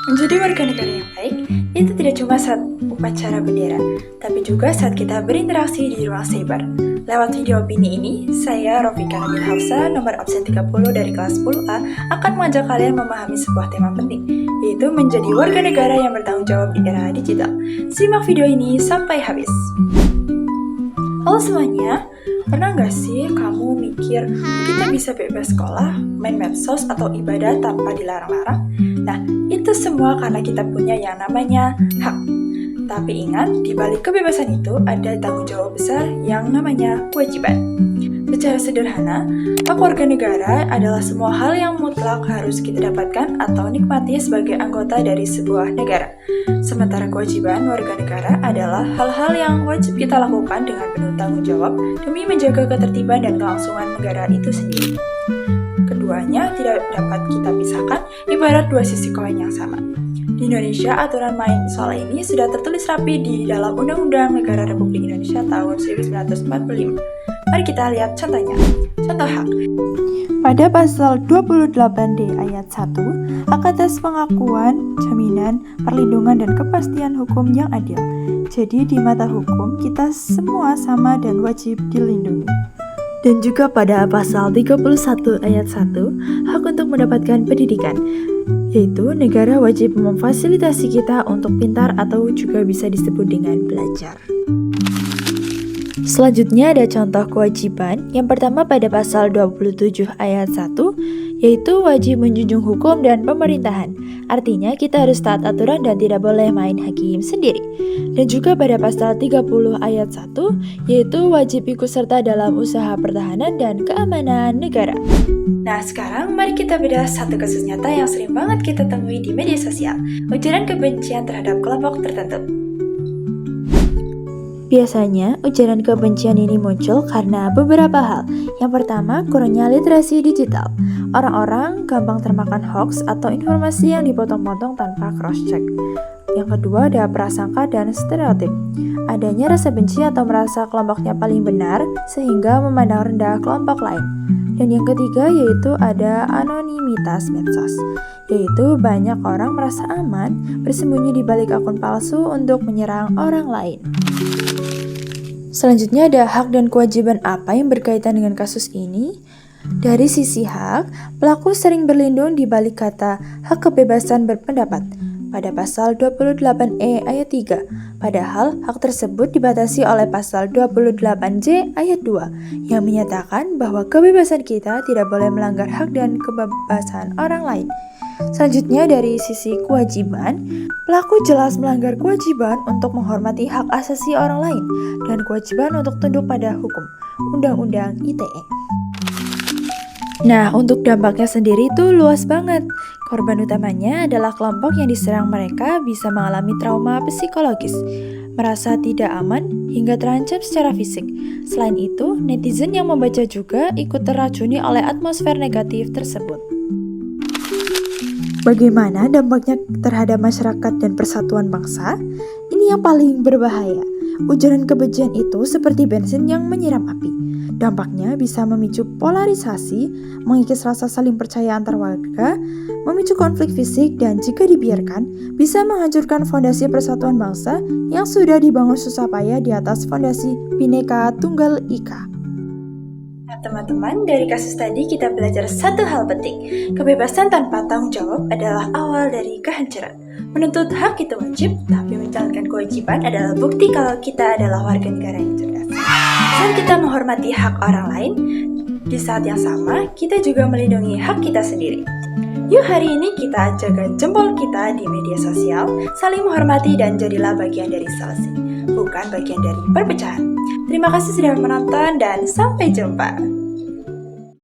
Menjadi warga negara yang baik, itu tidak cuma saat upacara bendera, tapi juga saat kita berinteraksi di ruang cyber. Lewat video opini ini, saya Rofika Nabil Hafsa, nomor absen 30 dari kelas 10A, akan mengajak kalian memahami sebuah tema penting, yaitu menjadi warga negara yang bertanggung jawab di era digital. Simak video ini sampai habis. Halo semuanya, pernah nggak sih kamu mikir kita bisa bebas sekolah, main medsos, atau ibadah tanpa dilarang-larang? Nah, itu semua karena kita punya yang namanya hak. Tapi ingat, di balik kebebasan itu ada tanggung jawab besar yang namanya kewajiban. Secara sederhana, hak warga negara adalah semua hal yang mutlak harus kita dapatkan atau nikmati sebagai anggota dari sebuah negara. Sementara kewajiban warga negara adalah hal-hal yang wajib kita lakukan dengan penuh tanggung jawab demi menjaga ketertiban dan kelangsungan negara itu sendiri. Keduanya tidak dapat kita pisahkan, ibarat dua sisi koin yang sama. Di Indonesia, aturan main soal ini sudah tertulis rapi di dalam Undang-Undang Negara Republik Indonesia tahun 1945. Mari kita lihat contohnya. Contoh hak. Pada pasal 28D ayat 1, hak atas pengakuan, jaminan, perlindungan, dan kepastian hukum yang adil. Jadi di mata hukum, kita semua sama dan wajib dilindungi. Dan juga pada pasal 31 ayat 1, hak untuk mendapatkan pendidikan, yaitu negara wajib memfasilitasi kita untuk pintar atau juga bisa disebut dengan belajar. Selanjutnya ada contoh kewajiban. Yang pertama pada pasal 27 ayat 1, yaitu wajib menjunjung hukum dan pemerintahan. Artinya kita harus taat aturan dan tidak boleh main hakim sendiri. Dan juga pada pasal 30 ayat 1, yaitu wajib ikut serta dalam usaha pertahanan dan keamanan negara. Nah, sekarang mari kita bedah satu kasus nyata yang sering banget kita temui di media sosial, ujaran kebencian terhadap kelompok tertentu. Biasanya, ujaran kebencian ini muncul karena beberapa hal. Yang pertama, kurangnya literasi digital. Orang-orang gampang termakan hoax atau informasi yang dipotong-potong tanpa cross-check. Yang kedua, ada prasangka dan stereotip. Adanya rasa benci atau merasa kelompoknya paling benar, sehingga memandang rendah kelompok lain. Dan yang ketiga, yaitu ada anonimitas medsos, yaitu banyak orang merasa aman bersembunyi di balik akun palsu untuk menyerang orang lain. Selanjutnya ada hak dan kewajiban apa yang berkaitan dengan kasus ini? Dari sisi hak, pelaku sering berlindung di balik kata hak kebebasan berpendapat pada pasal 28E ayat 3. Padahal hak tersebut dibatasi oleh pasal 28J ayat 2 yang menyatakan bahwa kebebasan kita tidak boleh melanggar hak dan kebebasan orang lain. Selanjutnya dari sisi kewajiban, pelaku jelas melanggar kewajiban untuk menghormati hak asasi orang lain dan kewajiban untuk tunduk pada hukum, Undang-Undang ITE. Nah, untuk dampaknya sendiri itu luas banget. Korban utamanya adalah kelompok yang diserang, mereka bisa mengalami trauma psikologis, merasa tidak aman, hingga terancam secara fisik. Selain itu, netizen yang membaca juga ikut terracuni oleh atmosfer negatif tersebut. Bagaimana dampaknya terhadap masyarakat dan persatuan bangsa? Ini yang paling berbahaya. Ujaran kebencian itu seperti bensin yang menyiram api. Dampaknya bisa memicu polarisasi, mengikis rasa saling percaya antar warga, memicu konflik fisik, dan jika dibiarkan, bisa menghancurkan fondasi persatuan bangsa yang sudah dibangun susah payah di atas fondasi Bhinneka Tunggal Ika. Nah, teman-teman, dari kasus tadi kita belajar satu hal penting. Kebebasan tanpa tanggung jawab adalah awal dari kehancuran. Menuntut hak itu wajib, tapi menjalankan kewajiban adalah bukti kalau kita adalah warga negara yang cerdas. Saat kita menghormati hak orang lain, di saat yang sama, kita juga melindungi hak kita sendiri. Yuk hari ini kita jaga jempol kita di media sosial, saling menghormati dan jadilah bagian dari solusi, bukan bagian dari perpecahan. Terima kasih sudah menonton dan sampai jumpa.